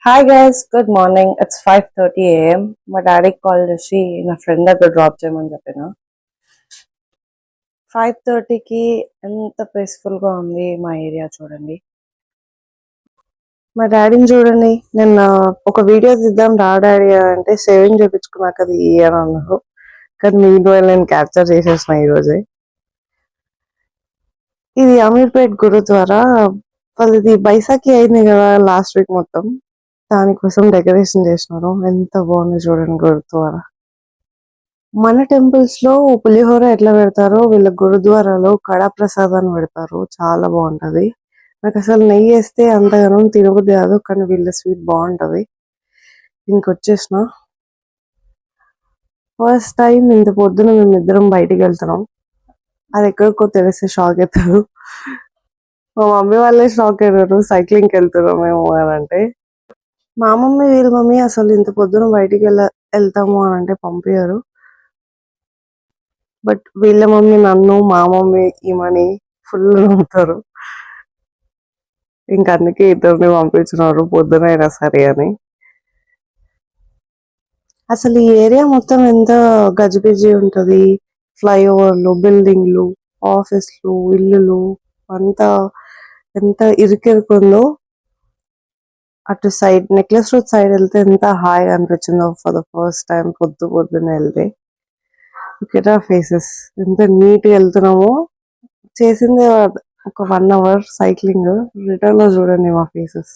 Hi guys, good morning. It's 5:30 a.m. మా డాడీకి call చేసి నా ఫ్రెండ్ దగ్గర డ్రాప్ చేయమని చెప్పిన 5:30కి ఎంత పీస్ఫుల్గా ఉంది మా ఏరియా చూడండి. మా డాడీని చూడండి. నిన్న ఒక వీడియో తీద్దాం రా డాడీ అంటే సేవింగ్ చేయించుకున్నాక అది అని అన్నారు. కానీ మీలో నేను క్యాప్చర్ చేసేసిన ఈరోజే. ఇది అమీర్పేట్ గురుద్వారా. వాళ్ళది బైసాకి అయింది కదా లాస్ట్ వీక్ మొత్తం. దానికోసం డెకరేషన్ చేసినారు. ఎంత బాగుంది చూడండి గురుద్వారా. మన టెంపుల్స్ లో పులిహోర ఎట్లా పెడతారో వీళ్ళ గురుద్వారాలో కడా ప్రసాదాన్ని పెడతారు. చాలా బాగుంటది. నాకు అసలు నెయ్యి వేస్తే అంతగానం తినబుద్ధి కాదు, కానీ వీళ్ళ స్వీట్ బాగుంటది. ఇంకొచ్చేసిన ఫస్ట్ టైం ఇంత పొద్దున మేము ఇద్దరం బయటికి వెళ్తున్నాం. అది ఎక్కడికో తెలిస్తే షాక్ అవుతారు. మా మమ్మీ వాళ్ళే షాక్ అయ్యారు సైక్లింగ్కి వెళ్తున్నాం మేము అని అంటే. మా మమ్మీ వీళ్ళ మమ్మీ అసలు ఇంత పొద్దున బయటికి వెళ్తాము అని అంటే పంపించారు. బట్ వీళ్ళ మమ్మీ నన్ను, మా మమ్మీ ఈమని ఫుల్ నమ్ముతారు. ఇంక అందుకే ఇద్దరిని పంపించినారు పొద్దునైనా సరే అని. అసలు ఈ ఏరియా మొత్తం ఎంత గజిబిజి ఉంటది. ఫ్లైఓవర్లు, బిల్డింగ్లు, ఆఫీస్లు, ఇల్లులు అంతా ఎంత ఇరుకిరుకుందో. అటు సైడ్ నెక్లెస్ రోడ్ సైడ్ వెళ్తే ఎంత హాయిగా అనిపించిందో ఫర్ ద ఫస్ట్ టైం పొద్దున వెళ్తే. ఫేసెస్ ఎంత నీట్ గా వెళ్తున్నామో. చేసింది ఒక 1 hour సైక్లింగ్. రిటర్న్ లో చూడండి మా ఫేసెస్.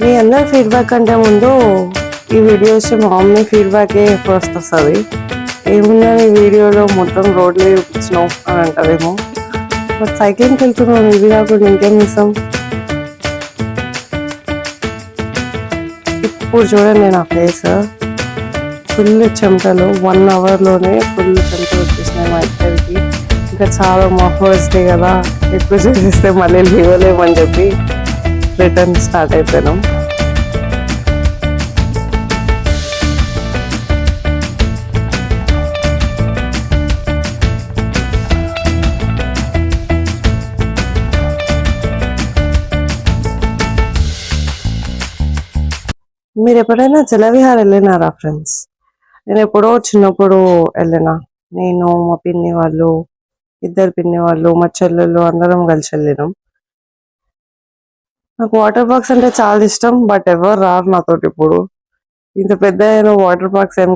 మీ అందరి ఫీడ్బ్యాక్ అంటే ముందు ఈ వీడియోస్ మా మమ్మీ ఫీడ్బ్యాకే ఫస్ట్ వస్తుంది. ఏమున్నా ఈ వీడియోలో మొత్తం రోడ్లే చూపించినావు అని అంటారేమో. బట్ సైక్లింగ్కి వెళ్తున్నాం, ఇది కాకుండా ఇంకేం చేస్తాం. ఇప్పుడు చూడండి నా ఫేస్ ఫుల్ చెమటలు. 1 hour లోనే ఫుల్ చెమటలు వచ్చేసినాయి మా ఇద్దరికి. ఇంకా చాలా మా ఫస్ట్ డే కదా, ఎక్కువ చేసేస్తే మళ్ళీ లేవలేమని చెప్పి రిటర్న్ స్టార్ట్ అయిపోయినాం. మీరు ఎప్పుడైనా జలవిహార్ వెళ్ళినారా ఫ్రెండ్స్? నేను ఎప్పుడో చిన్నప్పుడు వెళ్ళినా. నేను, మా పిన్ని వాళ్ళు, ఇద్దరు పిన్ని వాళ్ళు, మా చెల్లెళ్ళు అందరం కలిసి వెళ్ళినాం. నాకు వాటర్ పార్క్స్ అంటే చాలా ఇష్టం. బట్ ఎవరు రారు నాతోటి ఇప్పుడు. ఇంత పెద్ద అయిన వాటర్ పార్క్స్ ఏం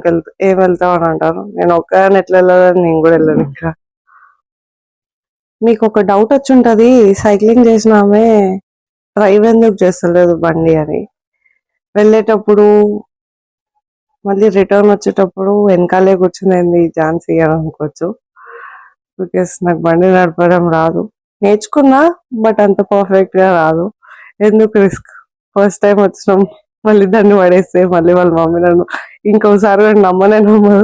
వెళ్తావు అని అంటారు. నేను ఒక్కదాన్ని ఎట్లా వెళ్ళాలని నేను కూడా వెళ్ళాను. ఇంకా మీకు ఒక డౌట్ వచ్చి ఉంటది, సైక్లింగ్ చేసిన ఆమె డ్రైవ్ ఎందుకు చేస్తలేదు బండి అని. వెళ్ళేటప్పుడు మళ్ళీ రిటర్న్ వచ్చేటప్పుడు వెనకాలే కూర్చునేది ఝాన్సీ అని అనుకోవచ్చు. బికాస్ నాకు బండి నడపడం రాదు. నేర్చుకున్నా, బట్ అంత పర్ఫెక్ట్ గా రాదు. ఎందుకు రిస్క్? ఫస్ట్ టైం వచ్చినాం, మళ్ళీ దాన్ని పడేస్తే మళ్ళీ వాళ్ళ మమ్మీ నన్ను ఇంకోసారి కూడా నమ్మదు.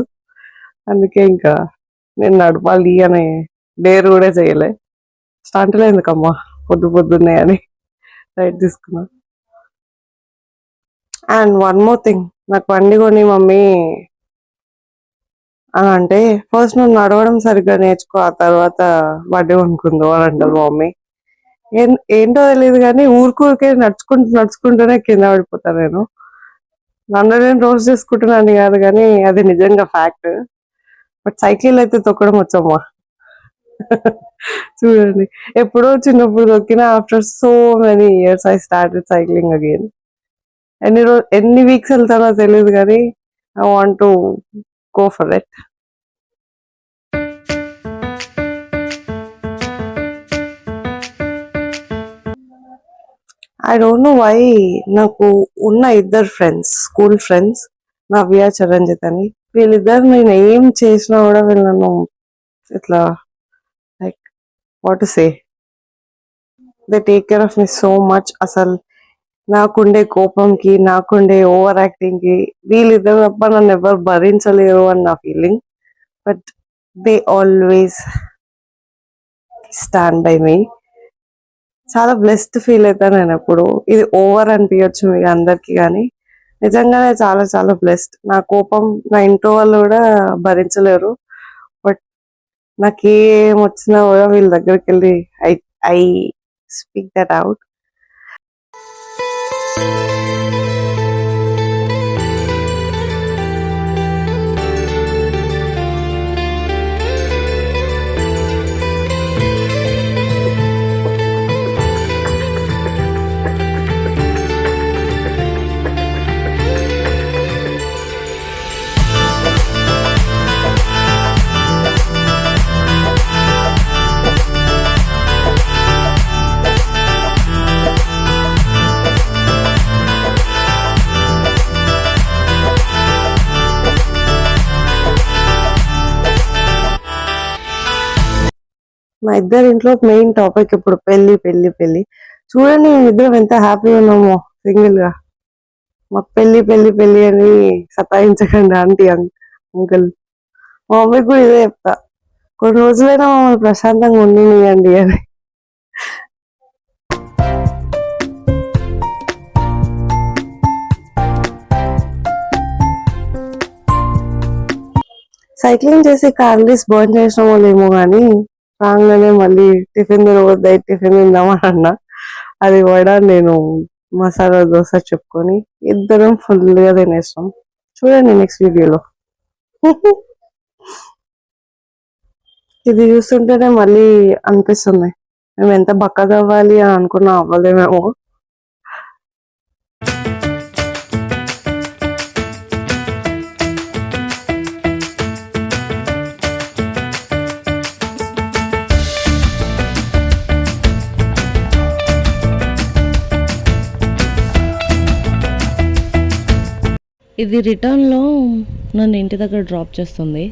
అందుకే ఇంకా నేను నడపాలి అని డేర్ కూడా చేయలే. స్టాంట్లో ఎందుకమ్మా పొద్దున్నే అని రైట్ తీసుకున్నా. అండ్ వన్ మోర్ థింగ్, నాకు బండి కొని మమ్మీ అని అంటే, ఫస్ట్ నువ్వు నడవడం సరిగ్గా నేర్చుకో, ఆ తర్వాత బండి కొనుక్కుందో అని అంటారు మా మమ్మీ. ఏంటో తెలియదు కానీ ఊరికే నడుచుకుంటూనే కింద పడిపోతాను నేను. నన్ను నేను రోజు చేసుకుంటున్నాను కాదు, కానీ అది నిజంగా ఫ్యాక్ట్. బట్ సైకిల్ అయితే తొక్కడం వచ్చమ్మా. చూడండి, ఎప్పుడో చిన్నప్పుడు తొక్కిన, after so many years I started cycling again. ఎన్ని వీక్స్ వెళ్తానో తెలియదు కానీ I want to go for it. I don't know why నాకు ఉన్న ఇద్దరు friends, school friends, Navya, Chiranjit అని, వీళ్ళిద్దరు నేను ఏం చేసినా కూడా వీళ్ళు నన్ను ఇట్లా like what to say, they take care of me so much. అసలు నాకుండే కోపంకి, నాకుండే ఓవర్ యాక్టింగ్ కి వీళ్ళిద్దరు తప్ప నన్ను ఎవరు భరించలేరు అని నా feeling. But they always stand by me. చాలా బ్లెస్డ్ ఫీల్ అవుతాను నేను ఎప్పుడు. ఇది ఓవర్ అనిపించచ్చు మీకు అందరికి, కానీ నిజంగానే చాలా చాలా బ్లెస్డ్. నా కోపం నా ఇంట్లో వాళ్ళు కూడా భరించలేరు. బట్ నాకు ఏం వచ్చినా కూడా వీళ్ళ దగ్గరికి వెళ్ళి I I speak that out. మా ఇద్దరి ఇంట్లో మెయిన్ టాపిక్ ఇప్పుడు పెళ్లి పెళ్లి పెళ్లి. చూడండి మేము ఇద్దరం ఎంత హ్యాపీగా ఉన్నామో సింగిల్ గా. మాకు పెళ్లి పెళ్లి పెళ్లి అని సతాయించకండి ఆంటీ అంకుల్. మా మమ్మీకి కూడా ఇదే చెప్తా, కొన్ని రోజులైనా మమ్మల్ని ప్రశాంతంగా ఉండనియండి అని. సైక్లింగ్ చేసి క్యాలరీస్ బర్న్ చేసినామో లేమో కానీ రాగానే మళ్ళీ టిఫిన్ తినవద్దాయి, టిఫిన్ తిందామని అన్నా. అది కూడా నేను మసాలా దోశ చెప్పుకొని ఇద్దరం ఫుల్గా తినేస్తాం. చూడండి నెక్స్ట్ వీడియోలో. ఇది చూస్తుంటేనే మళ్ళీ అనిపిస్తుంది మేము ఎంత బక్కగా అవ్వాలి అని అనుకున్నా అవ్వలేమేమో. ఇది రిటర్న్లో నన్ను ఇంటి దగ్గర డ్రాప్ చేస్తుంది.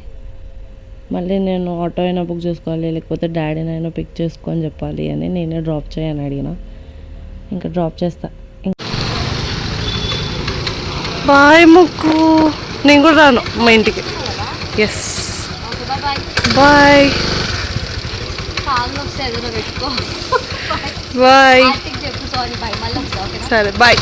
మళ్ళీ నేను ఆటో అయినా బుక్ చేసుకోవాలి, లేకపోతే డాడీనైనా పిక్ చేసుకొని చెప్పాలి అని నేనే డ్రాప్ చేయని అడిగిన. ఇంకా డ్రాప్ చేస్తా. బాయ్ ముక్కు, నేను కూడా రాను మా ఇంటికి. Yes bye bye. సరే బాయ్.